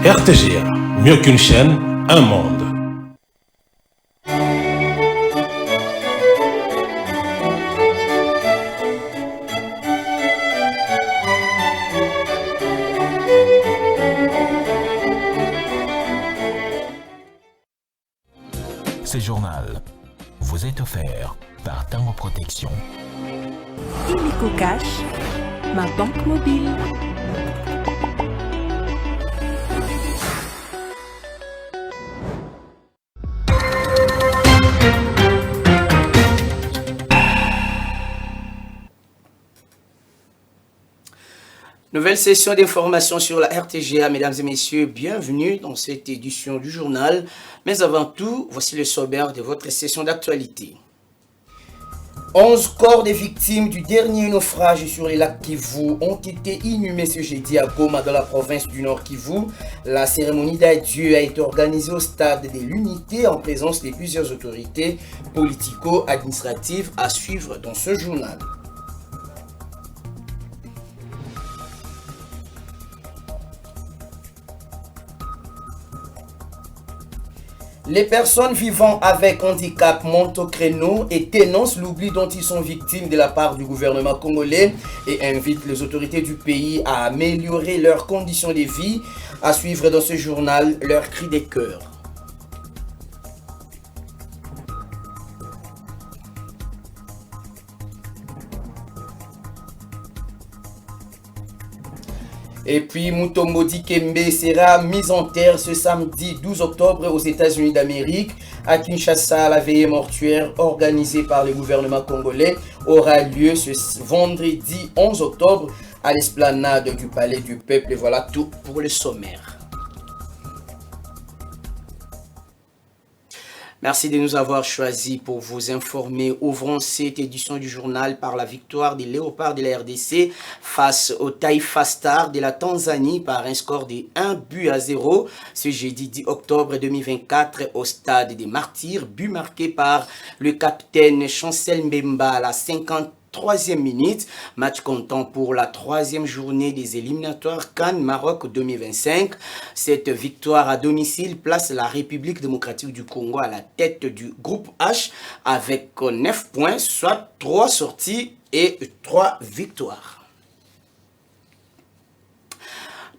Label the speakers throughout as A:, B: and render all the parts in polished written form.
A: RTGA, mieux qu'une chaîne, un monde.
B: Ce journal vous est offert par Tango Protection.
C: Illico Cash, ma banque mobile.
D: Nouvelle session d'information sur la RTGA, mesdames et messieurs, bienvenue dans cette édition du journal. Mais avant tout, voici le sommaire de votre session d'actualité. 11 corps des victimes du dernier naufrage sur les lacs Kivu ont été inhumés ce jeudi à Goma dans la province du Nord Kivu. La cérémonie d'adieu a été organisée au stade de l'Unité en présence de plusieurs autorités politico-administratives à suivre dans ce journal. Les personnes vivant avec handicap montent au créneau et dénoncent l'oubli dont ils sont victimes de la part du gouvernement congolais et invitent les autorités du pays à améliorer leurs conditions de vie. À suivre dans ce journal leur cri de cœur. Et puis Mutombo Dikembe sera mis en terre ce samedi 12 octobre aux États-Unis d'Amérique. À Kinshasa, la veillée mortuaire organisée par le gouvernement congolais aura lieu ce vendredi 11 octobre à l'esplanade du Palais du Peuple. Et voilà tout pour le sommaire. Merci de nous avoir choisis pour vous informer. Ouvrons cette édition du journal par la victoire des Léopards de la RDC face au Taifa Stars de la Tanzanie par un score de 1-0 ce jeudi 10 octobre 2024 au stade des Martyrs. But marqué par le capitaine Chancel Mbemba à la 53e minute, match comptant pour la 3e journée des éliminatoires CAN Maroc 2025. Cette victoire à domicile place la République démocratique du Congo à la tête du groupe H avec 9 points, soit 3 sorties et 3 victoires.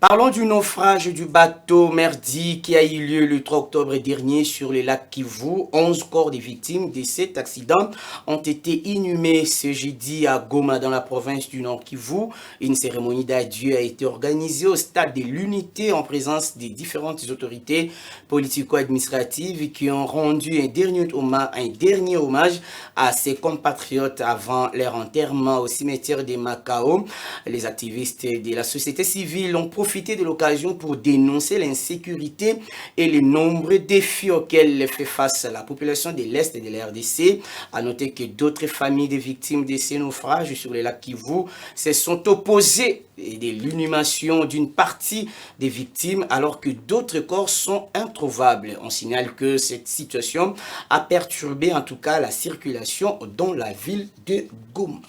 D: Parlons du naufrage du bateau Merdi qui a eu lieu le 3 octobre dernier sur le lac Kivu. 11 corps des victimes de cet accident ont été inhumés ce jeudi à Goma dans la province du Nord Kivu. Une cérémonie d'adieu a été organisée au stade de l'Unité en présence des différentes autorités politico-administratives qui ont rendu un dernier hommage à ses compatriotes avant leur enterrement au cimetière de Macao. Les activistes de la société civile ont profité de l'occasion pour dénoncer l'insécurité et les nombreux défis auxquels fait face la population de l'Est de la RDC. À noter que d'autres familles de victimes de ces naufrages sur les lacs Kivu se sont opposées de l'inhumation d'une partie des victimes alors que d'autres corps sont introuvables. On signale que cette situation a perturbé en tout cas la circulation dans la ville de Goma.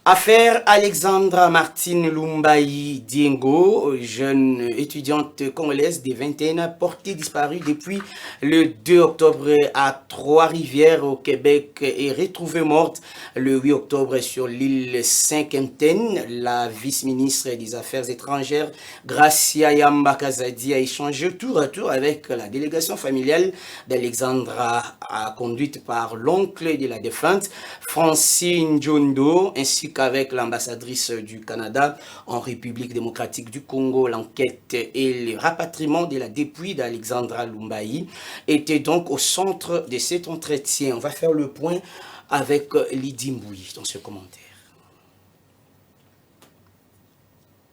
D: Affaire Alexandra Martine Lumbayi Diengo, jeune étudiante congolaise de 21 ans portée disparue depuis le 2 octobre à Trois-Rivières au Québec et retrouvée morte le 8 octobre sur l'île Saint-Quentin. La vice-ministre des Affaires étrangères, Gracia Yamba Kazadi, a échangé tour à tour avec la délégation familiale d'Alexandra, conduite par l'oncle de la défunte, Francine Jondo, ainsi qu'avec l'ambassadrice du Canada en République démocratique du Congo. L'enquête et le rapatriement de la dépouille d'Alexandra Lumbayi étaient donc au centre de cet entretien. On va faire le point avec Lydie Mbouyi dans ce commentaire.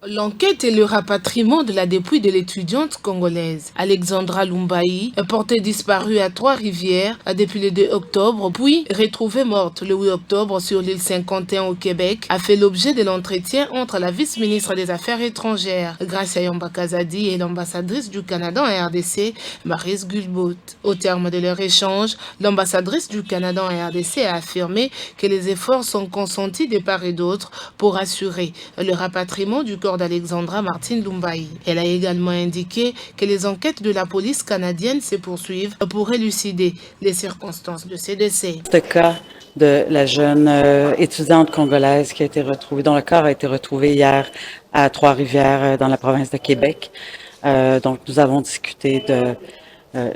E: L'enquête et le rapatriement de la dépouille de l'étudiante congolaise Alexandra Lumbayi, portée disparue à Trois-Rivières depuis le 2 octobre, puis retrouvée morte le 8 octobre sur l'île Saint-Quentin au Québec, a fait l'objet de l'entretien entre la vice-ministre des Affaires étrangères, Gracia Yamba Kazadi, et l'ambassadrice du Canada en RDC, Maryse Gulbot. Au terme de leur échange, l'ambassadrice du Canada en RDC a affirmé que les efforts sont consentis de part et d'autre pour assurer le rapatriement du corps sort d'Alexandra Martine Lumbayi. Elle a également indiqué que les enquêtes de la police canadienne se poursuivent pour élucider les circonstances de ces décès.
F: Ce cas de la jeune étudiante congolaise qui a été retrouvée, dont le corps a été retrouvé hier à Trois-Rivières dans la province de Québec. Donc nous avons discuté de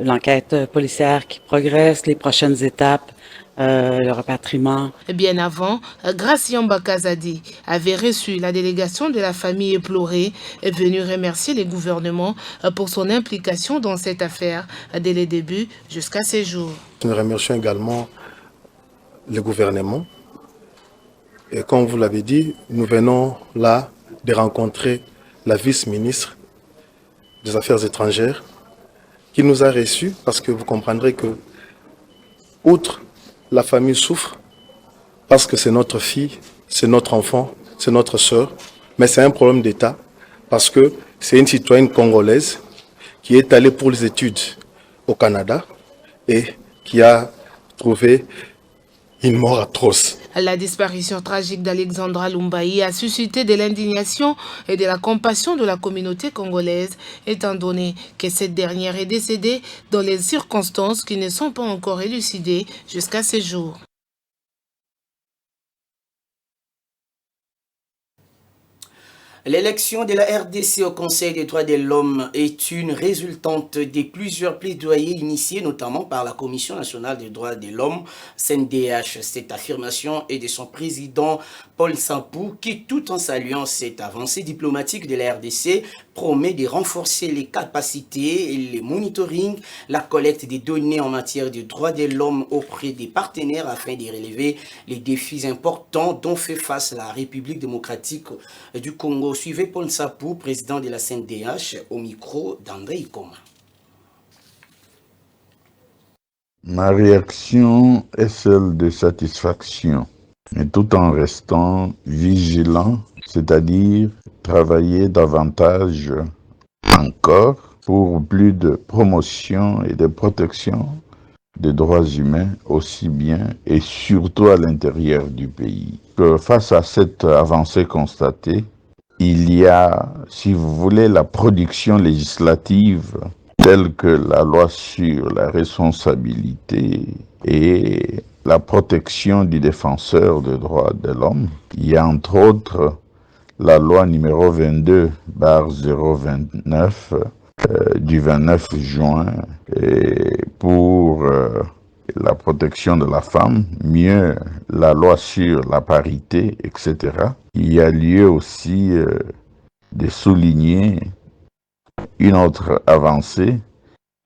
F: l'enquête policière qui progresse, les prochaines étapes, le rapatriement.
E: Bien avant, Gracian Bakazadi avait reçu la délégation de la famille éplorée et venu remercier les gouvernements pour son implication dans cette affaire dès les débuts jusqu'à ces jours.
G: Nous remercions également le gouvernement. Et comme vous l'avez dit, nous venons là de rencontrer la vice-ministre des Affaires étrangères qui nous a reçus parce que vous comprendrez que, outre la famille souffre, parce que c'est notre fille, c'est notre enfant, c'est notre sœur, mais c'est un problème d'État parce que c'est une citoyenne congolaise qui est allée pour les études au Canada et qui a trouvé une mort atroce.
E: La disparition tragique d'Alexandra Lumbayi a suscité de l'indignation et de la compassion de la communauté congolaise, étant donné que cette dernière est décédée dans les circonstances qui ne sont pas encore élucidées jusqu'à ce jour.
D: L'élection de la RDC au Conseil des droits de l'homme est une résultante de plusieurs plaidoyers initiés notamment par la Commission nationale des droits de l'homme, CNDH. Cette affirmation est de son président Paul Sampou qui, tout en saluant cette avancée diplomatique de la RDC, promet de renforcer les capacités, le monitoring, la collecte des données en matière de droits de l'homme auprès des partenaires afin de relever les défis importants dont fait face la République démocratique du Congo. Suivez Paul Sampou, président de la CNDH, au micro d'André Ikoma.
H: Ma réaction est celle de satisfaction, mais tout en restant vigilant, c'est-à-dire travailler davantage encore pour plus de promotion et de protection des droits humains, aussi bien et surtout à l'intérieur du pays. Que face à cette avancée constatée, il y a, si vous voulez, la production législative telle que la loi sur la responsabilité et la protection du défenseur des droits de l'homme. Il y a entre autres la loi numéro 22/029 du 29 juin pour la protection de la femme, mieux la loi sur la parité, etc. Il y a lieu aussi de souligner une autre avancée,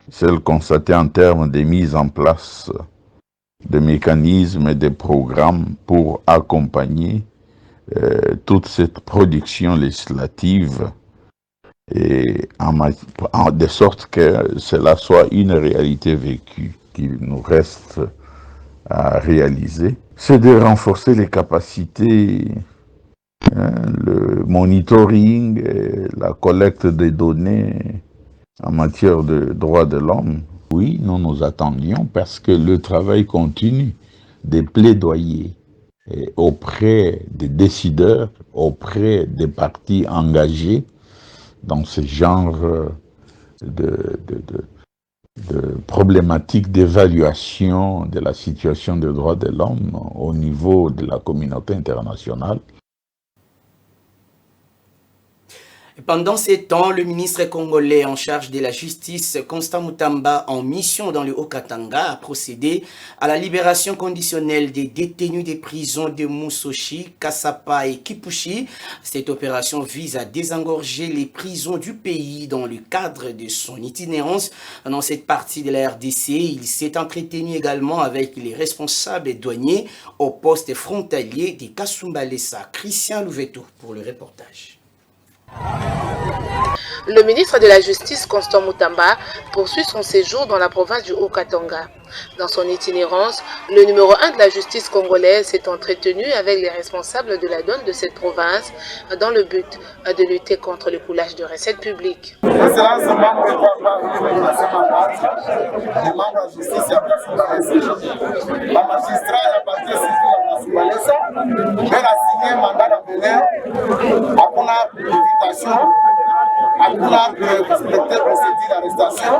H: celle constatée en termes de mise en place de mécanismes et de programmes pour accompagner toute cette production législative et de sorte que cela soit une réalité vécue qu'il nous reste à réaliser. C'est de renforcer les capacités, le monitoring, la collecte des données en matière de droits de l'homme. Oui, nous nous attendions parce que le travail continue des plaidoyers auprès des décideurs, auprès des partis engagés dans ce genre de problématiques d'évaluation de la situation des droits de l'homme au niveau de la communauté internationale.
D: Pendant ces temps, le ministre congolais en charge de la justice, Constant Mutamba, en mission dans le Haut-Katanga, a procédé à la libération conditionnelle des détenus des prisons de Musoshi, Kasapa et Kipushi. Cette opération vise à désengorger les prisons du pays dans le cadre de son itinérance. Dans cette partie de la RDC, il s'est entretenu également avec les responsables douaniers au poste frontalier de Kasumbalesa. Christian Louveto pour le reportage.
E: Le ministre de la Justice, Constant Mutamba, poursuit son séjour dans la province du Haut-Katanga. Dans son itinérance, le numéro 1 de la justice congolaise s'est entretenu avec les responsables de la douane de cette province dans le but de lutter contre le coulage de recettes publiques.
I: Soubalesa, mais a signé un mandat d'employeur, à invitation, à respecter le procédure d'arrestation.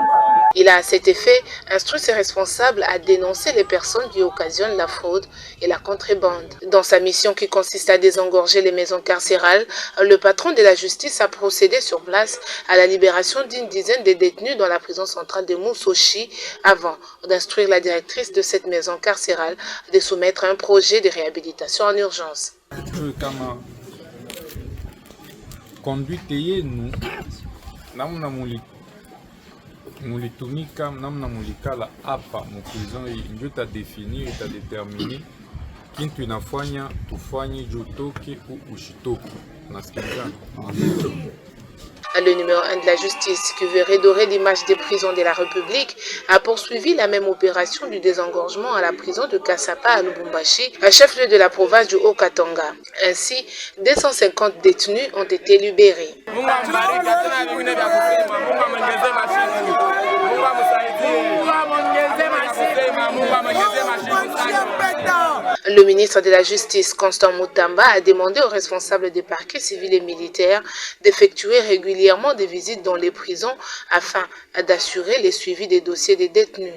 E: Il a à cet effet instruit ses responsables à dénoncer les personnes qui occasionnent la fraude et la contrebande. Dans sa mission qui consiste à désengorger les maisons carcérales, le patron de la justice a procédé sur place à la libération d'une dizaine de détenus dans la prison centrale de Moussochi avant d'instruire la directrice de cette maison carcérale de soumettre un projet de réhabilitation en urgence.
J: Mulitumika namna mulikala hapa mprison ndio tadefini itadetermini kintu inafanya tufanye jotoke ou ushitoke. Nasikilizana.
E: Le numéro 1 de la justice, qui veut redorer l'image des prisons de la République, a poursuivi la même opération du désengorgement à la prison de Kassapa à Lubumbashi, chef-lieu de la province du Haut-Katanga. Ainsi, 250 détenus ont été libérés. Le ministre de la Justice, Constant Mutamba, a demandé aux responsables des parquets civils et militaires d'effectuer régulièrement des visites dans les prisons afin d'assurer le suivi des dossiers des détenus.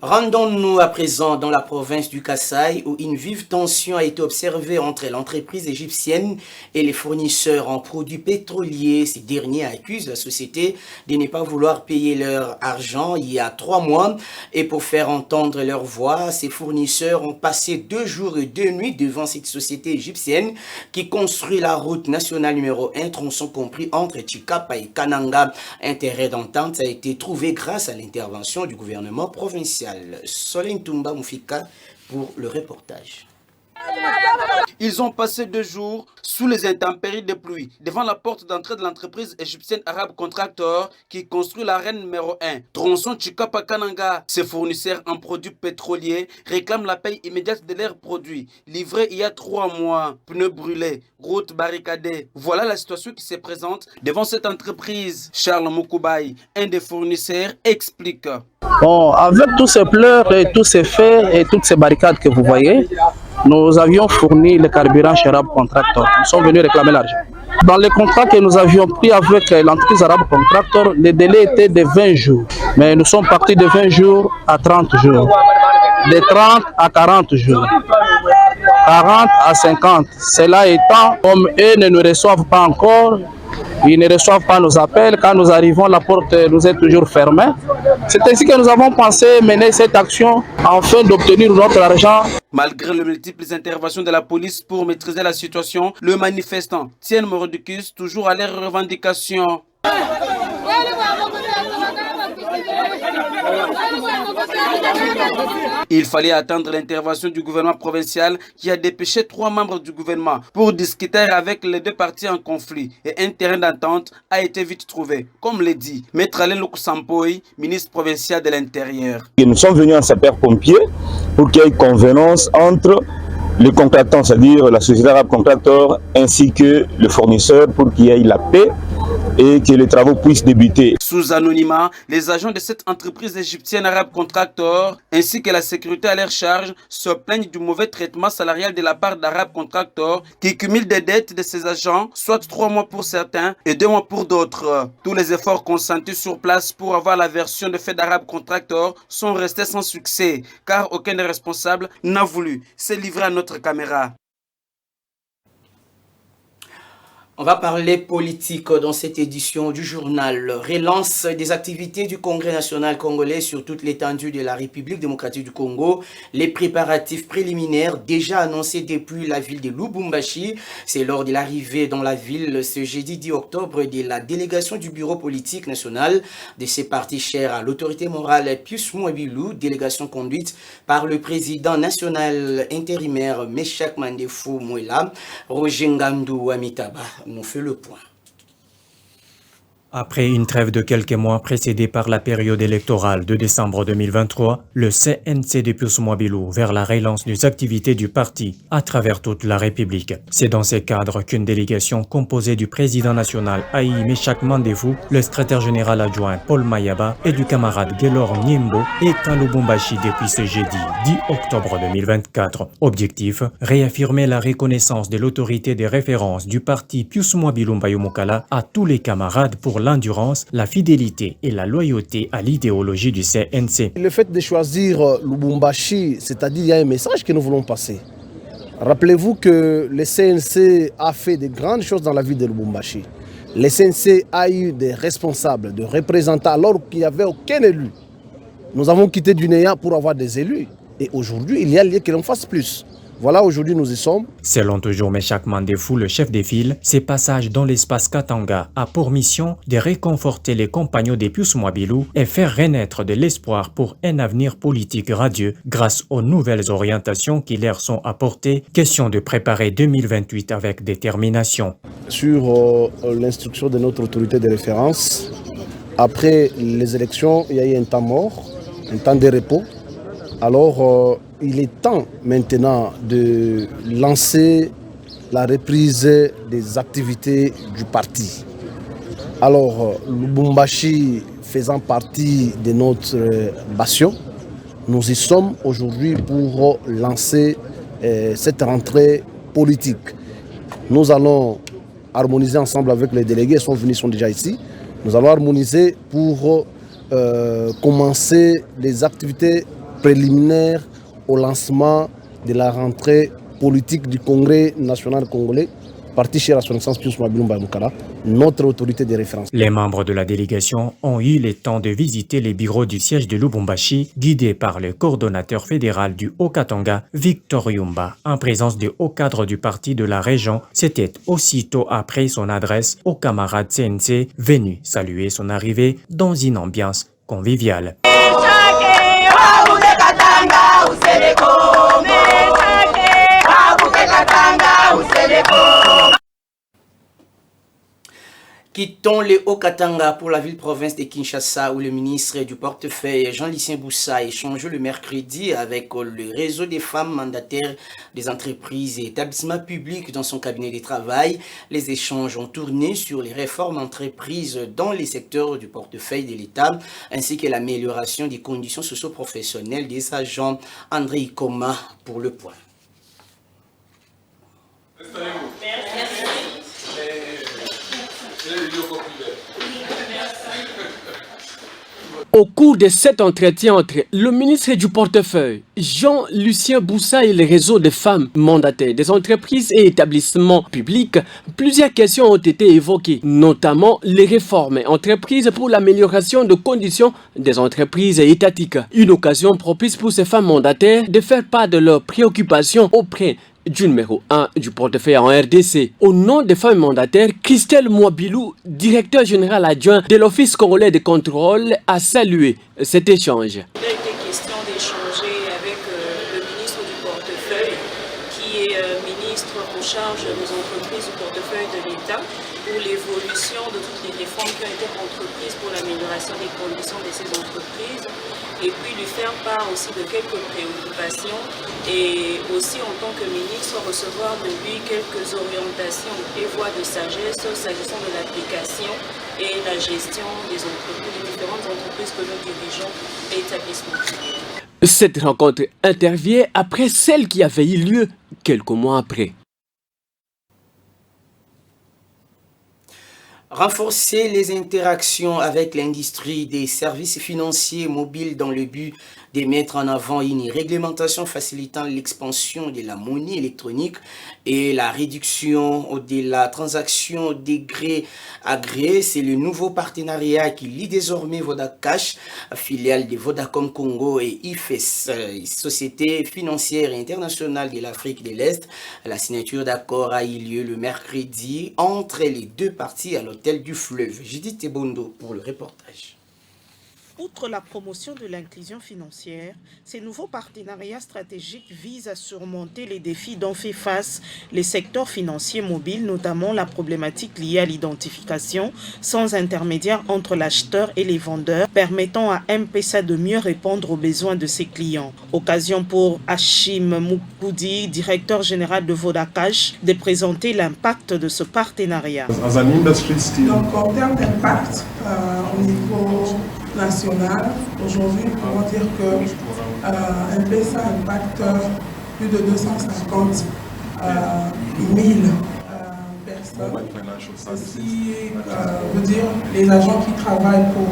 D: Rendons-nous à présent dans la province du Kasaï où une vive tension a été observée entre l'entreprise égyptienne et les fournisseurs en produits pétroliers. Ces derniers accusent la société de ne pas vouloir payer leur argent il y a 3 mois. Et pour faire entendre leur voix, ces fournisseurs ont passé 2 jours et 2 nuits devant cette société égyptienne qui construit la route nationale numéro 1, tronçon compris entre Chikapa et Kananga. Intérêt d'entente a été trouvé grâce à l'intervention du gouvernement provincial. Solène Toumba Moufika pour le reportage. Ils ont passé 2 jours sous les intempéries de pluie devant la porte d'entrée de l'entreprise égyptienne Arabe Contractor qui construit l'arène numéro 1, tronçon Chikapa Kananga. Ces fournisseurs en produits pétroliers réclament la paye immédiate de leurs produits livrés il y a 3 mois. Pneus brûlés, routes barricadées. Voilà la situation qui se présente devant cette entreprise. Charles Moukoubaï, un des fournisseurs, explique.
K: Bon, avec tous ces pleurs et tous ces faits et toutes ces barricades que vous voyez, nous avions fourni le carburant chez Arabe Contractor. Nous sommes venus réclamer l'argent. Dans les contrats que nous avions pris avec l'entreprise Arabe Contractor, le délai était de 20 jours. Mais nous sommes partis de 20 jours à 30 jours. De 30 à 40 jours. 40 à 50. Cela étant, comme eux ne nous reçoivent pas encore, ils ne reçoivent pas nos appels. Quand nous arrivons, la porte nous est toujours fermée. C'est ainsi que nous avons pensé mener cette action afin d'obtenir notre argent.
D: Malgré les multiples interventions de la police pour maîtriser la situation, les manifestants tiennent Morodicus toujours à leurs revendications. Il fallait attendre l'intervention du gouvernement provincial qui a dépêché 3 membres du gouvernement pour discuter avec les 2 parties en conflit et un terrain d'entente a été vite trouvé, comme l'a dit Maître Alain Lukusampoy, ministre provincial de l'Intérieur.
L: Nous sommes venus en sapeur-pompier pour qu'il y ait convenance entre les contractants, c'est-à-dire la société Arabe Contractor, ainsi que le fournisseur pour qu'il y ait la paix et que les travaux puissent débuter.
D: Sous anonymat, les agents de cette entreprise égyptienne Arabe Contractor ainsi que la sécurité à leur charge se plaignent du mauvais traitement salarial de la part d'Arabe Contractor qui cumule des dettes de ses agents, soit 3 mois pour certains et 2 mois pour d'autres. Tous les efforts consentis sur place pour avoir la version de fait d'Arabe Contractor sont restés sans succès car aucun des responsables n'a voulu se livrer à notre caméra. On va parler politique dans cette édition du journal. Relance des activités du Congrès national congolais sur toute l'étendue de la République démocratique du Congo. Les préparatifs préliminaires déjà annoncés depuis la ville de Lubumbashi. C'est lors de l'arrivée dans la ville ce jeudi 10 octobre de la délégation du bureau politique national de ces partis chers à l'autorité morale Pius Mouabilou, délégation conduite par le président national intérimaire Meshak Mandefou Mouela, Roger Ngandou Amitaba. Nous fait le point.
M: Après une trêve de quelques mois précédée par la période électorale de décembre 2023, le CNC de Pius Mwabilou vers la relance des activités du parti à travers toute la République. C'est dans ces cadres qu'une délégation composée du président national Aïe Meshak Mandefou, le secrétaire général adjoint Paul Mayaba et du camarade Gelor Nyembo est à Lubumbashi depuis ce jeudi 10 octobre 2024. Objectif, réaffirmer la reconnaissance de l'autorité des références du parti Pius Mwabilou Mbayomokala à tous les camarades pour l'endurance, la fidélité et la loyauté à l'idéologie du CNC.
N: Le fait de choisir Lubumbashi, c'est-à-dire il y a un message que nous voulons passer. Rappelez-vous que le CNC a fait de grandes choses dans la ville de Lubumbashi. Le CNC a eu des responsables, des représentants alors qu'il n'y avait aucun élu. Nous avons quitté Dunéa pour avoir des élus. Et aujourd'hui, il y a lieu que l'on fasse plus. Voilà, aujourd'hui nous y sommes.
M: Selon toujours Meshak Mandefou, le chef des files, ces passages dans l'espace Katanga a pour mission de réconforter les compagnons des Pius Mwabilou et faire renaître de l'espoir pour un avenir politique radieux grâce aux nouvelles orientations qui leur sont apportées. Question de préparer 2028 avec détermination.
N: Sur l'instruction de notre autorité de référence, après les élections, il y a eu un temps mort, un temps de repos. Alors, il est temps maintenant de lancer la reprise des activités du parti. Alors, Lubumbashi faisant partie de notre bastion, nous y sommes aujourd'hui pour lancer cette rentrée politique. Nous allons harmoniser ensemble avec les délégués, ils sont déjà ici. Nous allons harmoniser pour commencer les activités préliminaire au lancement de la rentrée politique du Congrès national congolais, parti chez la Son Pius Mwabilou Mbayomokala, notre autorité de référence.
M: Les membres de la délégation ont eu le temps de visiter les bureaux du siège de Lubumbashi, guidés par le coordonnateur fédéral du Haut-Katanga, Victor Yumba, en présence des hauts cadres du parti de la région. C'était aussitôt après son adresse aux camarades CNC venus saluer son arrivée dans une ambiance conviviale.
D: Quittons le Haut-Katanga pour la ville-province de Kinshasa où le ministre du portefeuille Jean-Lucien Boussa a échangé le mercredi avec le réseau des femmes mandataires des entreprises et établissements publics dans son cabinet de travail. Les échanges ont tourné sur les réformes entreprises dans les secteurs du portefeuille de l'État ainsi que l'amélioration des conditions socio-professionnelles des agents. André Ikoma pour le point.
O: Au cours de cet entretien entre le ministre du portefeuille, Jean-Lucien Boussa et le réseau des femmes mandataires des entreprises et établissements publics, plusieurs questions ont été évoquées, notamment les réformes entreprises pour l'amélioration des conditions des entreprises étatiques. Une occasion propice pour ces femmes mandataires de faire part de leurs préoccupations auprès du numéro 1 du portefeuille en RDC. Au nom des femmes mandataires, Christelle Mwabilou, directeur général adjoint de l'Office congolais de contrôle, a salué cet échange.
P: Il a été question d'échanger avec le ministre du portefeuille, qui est ministre en charge des entreprises du portefeuille de l'État, pour l'évolution de toutes les réformes qui ont été entreprises pour l'amélioration des conditions de ces entreprises, et puis lui faire part aussi de quelques préoccupations et aussi en tant que ministre recevoir de lui quelques orientations et voies de sagesse s'agissant de l'application et la gestion des entreprises, des différentes entreprises que nous dirigeons et établissements.
O: Cette rencontre intervient après celle qui avait eu lieu quelques mois après.
D: Renforcer les interactions avec l'industrie des services financiers mobiles dans le but de mettre en avant une réglementation facilitant l'expansion de la monnaie électronique et la réduction de la transaction de gré à gré. C'est le nouveau partenariat qui lie désormais Vodacash, filiale de Vodacom Congo et IFES, Société financière internationale de l'Afrique de l'Est. La signature d'accord a eu lieu le mercredi entre les deux parties à l'hôtel du Fleuve. Judith Tebondo pour le reportage.
E: Outre la promotion de l'inclusion financière, ces nouveaux partenariats stratégiques visent à surmonter les défis dont fait face les secteurs financiers mobiles, notamment la problématique liée à l'identification sans intermédiaire entre l'acheteur et les vendeurs, permettant à M-Pesa de mieux répondre aux besoins de ses clients. Occasion pour Hachim Moukoudi, directeur général de Vodakash, de présenter l'impact de ce partenariat.
Q: Donc en termes d'impact au niveau national, aujourd'hui, nous pouvons dire que M-Pesa impacte plus de 250 000 personnes. Ceci veut dire les agents qui travaillent pour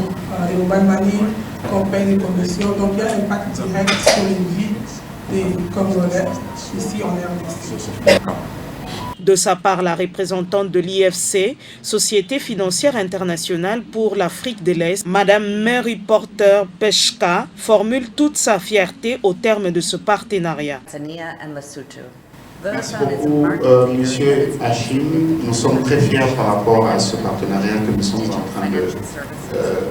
Q: les mobile money, qu'on paye les commissions. Donc il y a un impact direct sur les vies des Congolais ici en RDC.
E: De sa part, la représentante de l'IFC, Société financière internationale pour l'Afrique de l'Est, Madame Mary Porter Peshka, formule toute sa fierté au terme de ce partenariat.
R: Merci beaucoup, Monsieur Hachim. Nous sommes très fiers par rapport à ce partenariat que nous sommes en train de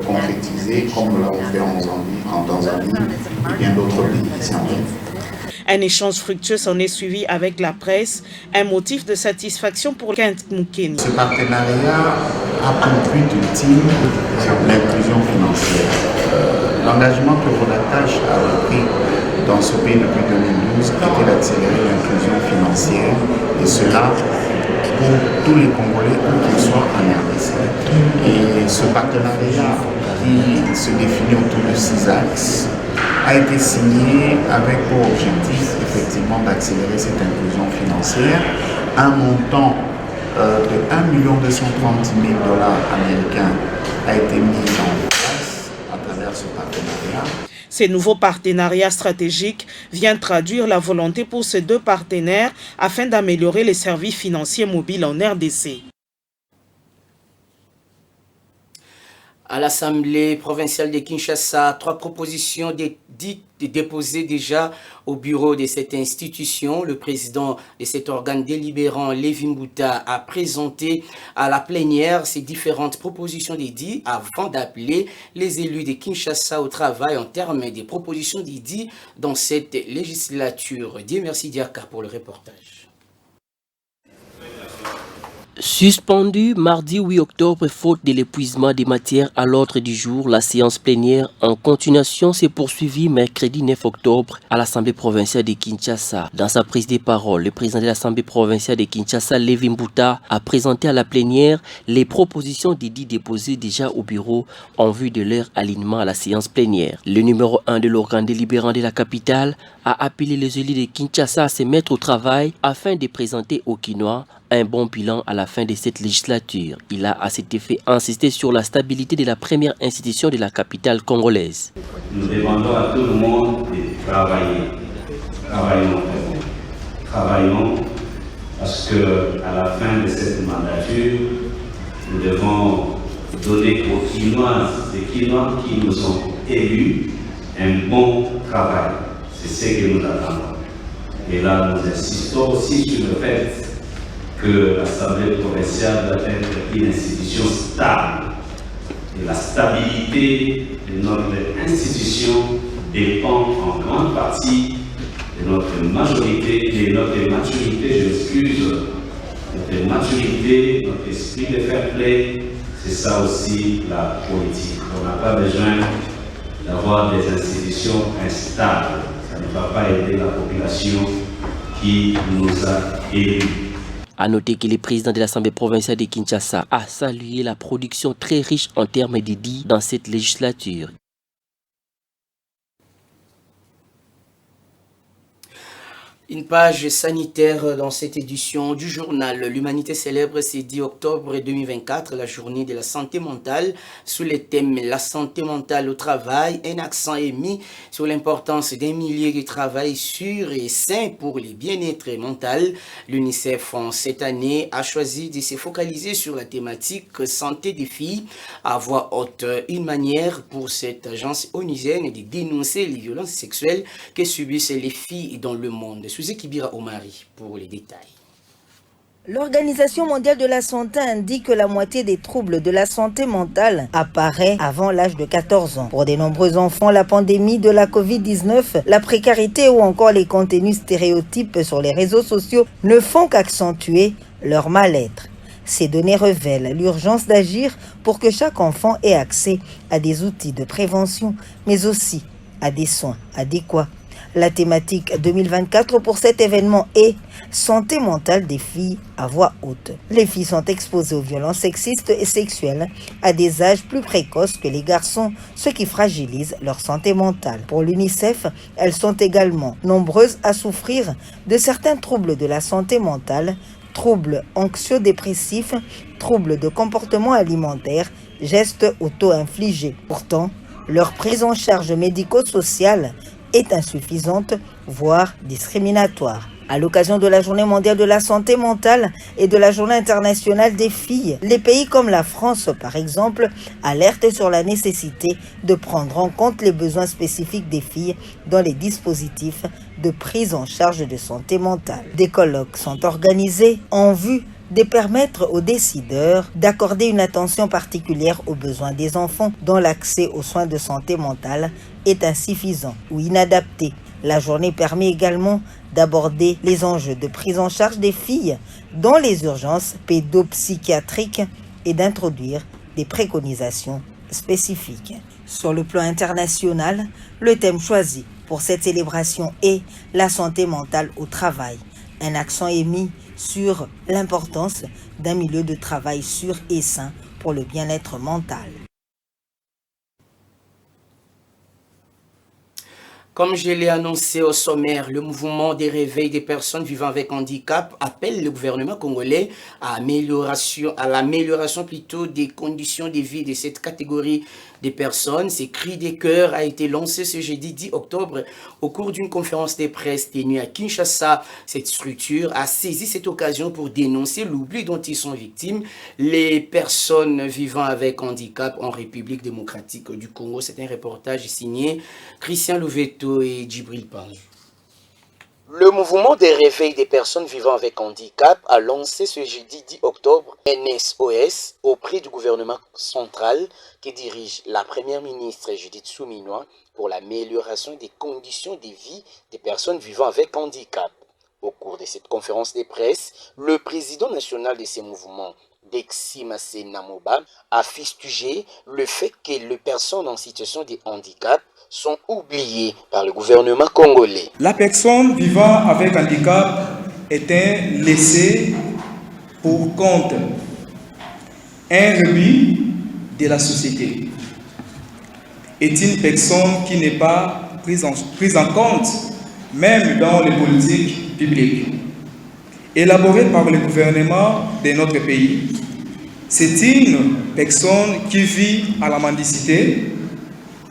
R: concrétiser, comme nous l'avons fait en Mozambique, en Tanzanie et bien d'autres pays ici en Afrique.
E: Un échange fructueux s'en est suivi avec la presse, un motif de satisfaction pour Kent Mukeni.
R: Ce partenariat a pour but ultime l'inclusion financière. L'engagement que Vodakash a pris dans ce pays depuis 2012 était d'accélérer l'inclusion financière, et cela pour tous les Congolais, où qu'ils soient en RDC. Et ce partenariat qui se définit autour de 6 axes a été signé avec pour objectif effectivement d'accélérer cette inclusion financière. Un montant de 1 230 000 $ américains a été mis en place à travers ce partenariat.
E: Ces nouveaux partenariats stratégiques viennent traduire la volonté pour ces deux partenaires afin d'améliorer les services financiers mobiles en RDC.
D: À l'Assemblée provinciale de Kinshasa, 3 propositions déposées déjà au bureau de cette institution. Le président de cet organe délibérant, Lévi Mbouta, a présenté à la plénière ces différentes propositions dédiées avant d'appeler les élus de Kinshasa au travail en termes des propositions dédiées dans cette législature. Dieu merci Diaka pour le reportage.
S: Suspendu mardi 8 octobre faute de l'épuisement des matières à l'ordre du jour, la séance plénière en continuation s'est poursuivie mercredi 9 octobre à l'Assemblée provinciale de Kinshasa. Dans sa prise de parole, le président de l'Assemblée provinciale de Kinshasa, Lévi Mbouta, a présenté à la plénière les propositions dédiées déposées déjà au bureau en vue de leur alignement à la séance plénière. Le numéro 1 de l'organe délibérant de la capitale a appelé les élus de Kinshasa à se mettre au travail afin de présenter aux Kinois un bon bilan à la fin de cette législature. Il a à cet effet insisté sur la stabilité de la première institution de la capitale congolaise.
T: Nous demandons à tout le monde de travailler. Travaillons parce qu'à la fin de cette mandature, nous devons donner aux Kinois, les Kinois qui nous ont élus, un bon travail. C'est ce que nous attendons. Et là, nous insistons aussi sur le fait que l'Assemblée provinciale doit être une institution stable. Et la stabilité de notre institution dépend en grande partie de notre majorité, de notre maturité, notre maturité, notre esprit de fair play. C'est ça aussi la politique. On n'a pas besoin d'avoir des institutions instables. Ça ne va pas aider la population qui nous a élus.
S: A noter que le président de l'Assemblée provinciale de Kinshasa a salué la production très riche en termes d'édits dans cette législature.
D: Une page sanitaire dans cette édition du journal. L'Humanité célèbre ce 10 octobre 2024 la journée de la santé mentale. Sous le thème la santé mentale au travail, un accent est mis sur l'importance d'un milieu de travail sûr et sain pour le bien-être mental. L'UNICEF en cette année a choisi de se focaliser sur la thématique santé des filles à voix haute. Une manière pour cette agence onusienne de dénoncer les violences sexuelles que subissent les filles dans le monde. Kibira Omari pour les détails.
U: L'Organisation mondiale de la santé indique que la moitié des troubles de la santé mentale apparaît avant l'âge de 14 ans. Pour de nombreux enfants, la pandémie de la Covid-19, la précarité ou encore les contenus stéréotypes sur les réseaux sociaux ne font qu'accentuer leur mal-être. Ces données révèlent l'urgence d'agir pour que chaque enfant ait accès à des outils de prévention, mais aussi à des soins adéquats. La thématique 2024 pour cet événement est « Santé mentale des filles à voix haute ». Les filles sont exposées aux violences sexistes et sexuelles à des âges plus précoces que les garçons, ce qui fragilise leur santé mentale. Pour l'UNICEF, elles sont également nombreuses à souffrir de certains troubles de la santé mentale, troubles anxio-dépressifs, troubles de comportement alimentaire, gestes auto-infligés. Pourtant, leur prise en charge médico-sociale est insuffisante, voire discriminatoire. À l'occasion de la Journée mondiale de la santé mentale et de la Journée internationale des filles, les pays comme la France, par exemple, alertent sur la nécessité de prendre en compte les besoins spécifiques des filles dans les dispositifs de prise en charge de santé mentale. Des colloques sont organisés en vue de permettre aux décideurs d'accorder une attention particulière aux besoins des enfants dont l'accès aux soins de santé mentale est insuffisant ou inadapté. La journée permet également d'aborder les enjeux de prise en charge des filles dans les urgences pédopsychiatriques et d'introduire des préconisations spécifiques. Sur le plan international, le thème choisi pour cette célébration est la santé mentale au travail. Un accent est mis sur l'importance d'un milieu de travail sûr et sain pour le bien-être mental.
D: Comme je l'ai annoncé au sommaire, le mouvement des réveils des personnes vivant avec handicap appelle le gouvernement congolais à l'amélioration plutôt des conditions de vie de cette catégorie des personnes. Ces cris des cœurs a été lancé ce jeudi 10 octobre au cours d'une conférence de presse tenue à Kinshasa. Cette structure a saisi cette occasion pour dénoncer l'oubli dont ils sont victimes, les personnes vivant avec handicap en République démocratique du Congo. C'est un reportage signé Christian Louveto et Djibril Pange. Le mouvement des réveils des personnes vivant avec handicap a lancé ce jeudi 10 octobre NSOS auprès du gouvernement central qui dirige la première ministre Judith Suminwa pour l'amélioration des conditions de vie des personnes vivant avec handicap. Au cours de cette conférence de presse, le président national de ces mouvements, Dexy Massé Namoba, a fustigé le fait que les personnes en situation de handicap sont oubliées par le gouvernement congolais.
V: La personne vivant avec handicap est un laissé pour compte, un rebut de la société. Est une personne qui n'est pas prise en compte, même dans les politiques publiques. Élaborée par le gouvernement de notre pays, c'est une personne qui vit à la mendicité,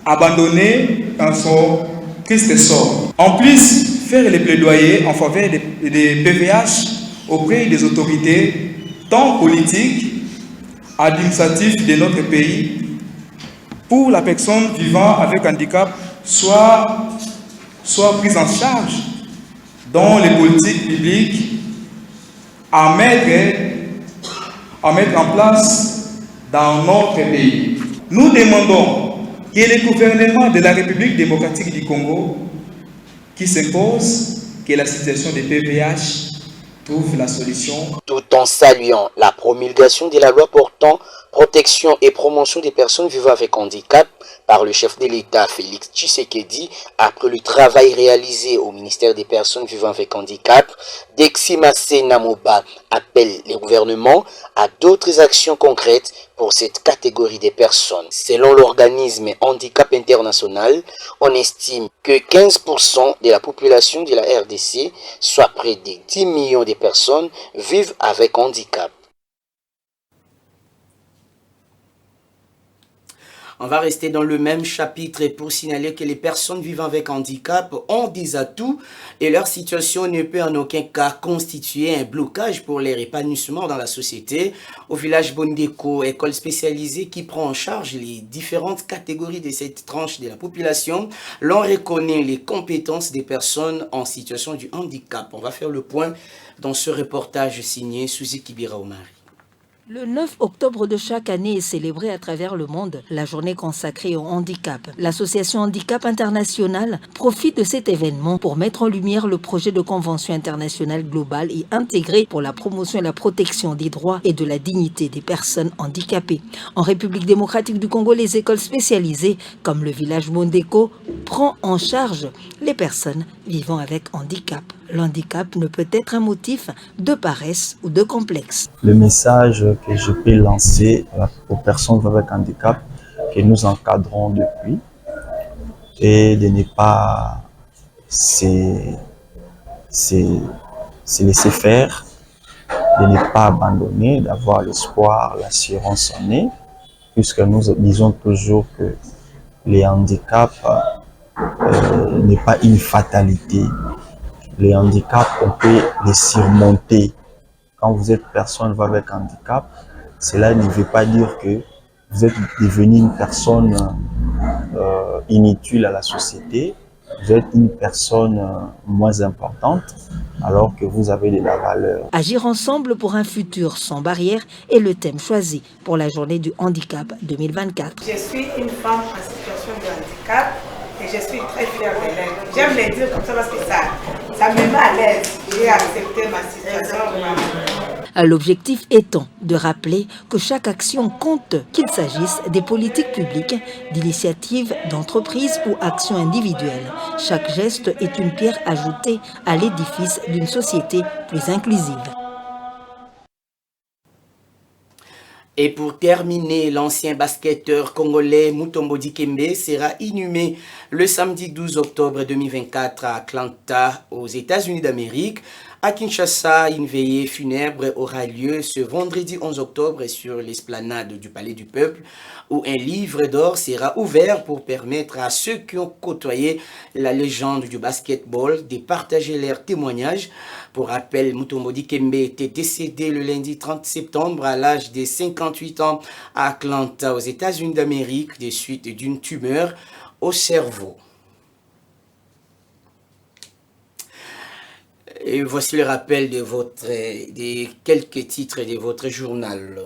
V: abandonnée dans son triste sort. En plus, faire les plaidoyers en faveur des PVH auprès des autorités, tant politiques, administratives de notre pays, pour la personne vivant avec handicap soit prise en charge dans les politiques publiques à mettre en place dans notre pays. Nous demandons que le gouvernement de la République démocratique du Congo qui s'impose, que la situation des PVH trouve la solution.
D: Tout en saluant la promulgation de la loi portant protection et promotion des personnes vivant avec handicap par le chef de l'État Félix Tshisekedi, après le travail réalisé au ministère des Personnes vivant avec handicap, Dexy Massé Namoba appelle les gouvernements à d'autres actions concrètes pour cette catégorie de personnes. Selon l'organisme Handicap International, on estime que 15% de la population de la RDC, soit près de 10 millions de personnes, vivent avec handicap. On va rester dans le même chapitre pour signaler que les personnes vivant avec handicap ont des atouts et leur situation ne peut en aucun cas constituer un blocage pour leur épanouissement dans la société. Au village Bondeko, école spécialisée qui prend en charge les différentes catégories de cette tranche de la population, l'on reconnaît les compétences des personnes en situation de handicap. On va faire le point dans ce reportage signé Suzy Kibira Omari.
U: Le 9 octobre de chaque année est célébrée à travers le monde la journée consacrée au handicap. L'association Handicap International profite de cet événement pour mettre en lumière le projet de convention internationale globale et intégrée pour la promotion et la protection des droits et de la dignité des personnes handicapées. En République démocratique du Congo, les écoles spécialisées, comme le village Bondeko, prend en charge les personnes vivant avec handicap. L'handicap ne peut être un motif de paresse ou de complexe.
A: Le message que je peux lancer aux personnes avec handicap que nous encadrons depuis est de ne pas se laisser faire, de ne pas abandonner, d'avoir l'espoir, l'assurance en eux, puisque nous disons toujours que les handicaps n'est pas une fatalité. Les handicaps, on peut les surmonter. Quand vous êtes personne avec handicap, cela ne veut pas dire que vous êtes devenu une personne inutile à la société. Vous êtes une personne moins importante alors que vous avez de la valeur.
U: Agir ensemble pour un futur sans barrière est le thème choisi pour la journée du handicap 2024.
B: Je suis une femme en situation de handicap. Et je suis très fière d'elle. J'aime les dire comme ça parce que ça me met à l'aise. J'ai accepté ma situation.
U: L'objectif étant de rappeler que chaque action compte, qu'il s'agisse des politiques publiques, d'initiatives d'entreprises ou actions individuelles. Chaque geste est une pierre ajoutée à l'édifice d'une société plus inclusive.
D: Et pour terminer, l'ancien basketteur congolais Mutombo Dikembe sera inhumé le samedi 12 octobre 2024 à Atlanta, aux États-Unis d'Amérique. À Kinshasa, une veillée funèbre aura lieu ce vendredi 11 octobre sur l'esplanade du Palais du Peuple, où un livre d'or sera ouvert pour permettre à ceux qui ont côtoyé la légende du basketball de partager leurs témoignages. Pour rappel, Mutombo Dikembe était décédé le lundi 30 septembre à l'âge de 58 ans à Atlanta, aux États-Unis d'Amérique, des suites d'une tumeur au cerveau. Et voici le rappel de quelques titres de votre journal.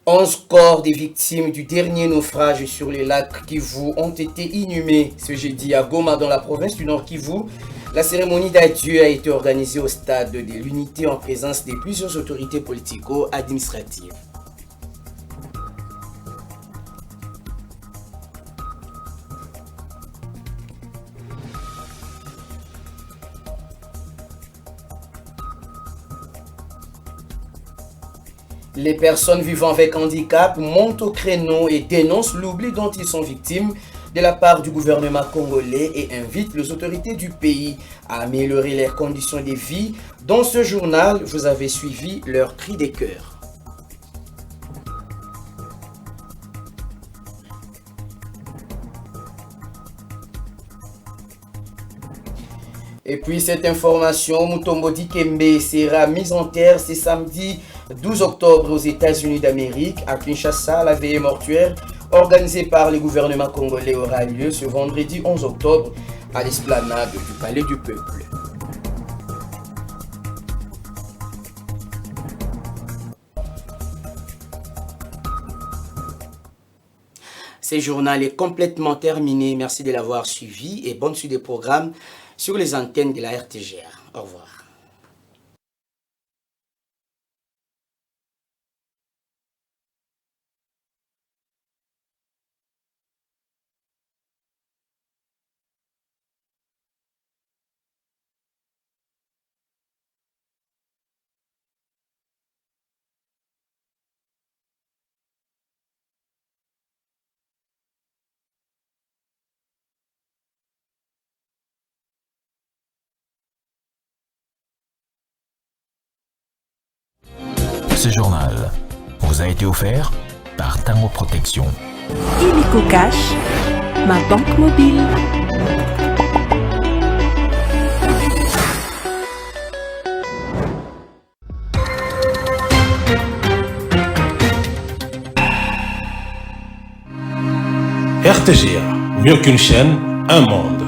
D: 11 corps des victimes du dernier naufrage sur les lacs Kivu ont été inhumés ce jeudi à Goma, dans la province du Nord Kivu. La cérémonie d'adieu a été organisée au stade de l'Unité en présence de plusieurs autorités politico-administratives. Les personnes vivant avec handicap montent au créneau et dénoncent l'oubli dont ils sont victimes de la part du gouvernement congolais et invitent les autorités du pays à améliorer leurs conditions de vie. Dans ce journal, vous avez suivi leur cri de cœur. Et puis cette information, Mutombo Dikembe sera mise en terre ce samedi 12 octobre aux États-Unis d'Amérique. À Kinshasa, la veillée mortuaire organisée par le gouvernement congolais aura lieu ce vendredi 11 octobre à l'esplanade du Palais du Peuple. Ce journal est complètement terminé. Merci de l'avoir suivi et bonne suite des programmes sur les antennes de la RTGR. Au revoir.
W: Ce journal vous a été offert par Tango Protection.
C: Illico Cash, ma banque mobile.
F: RTGA, mieux qu'une chaîne, un monde.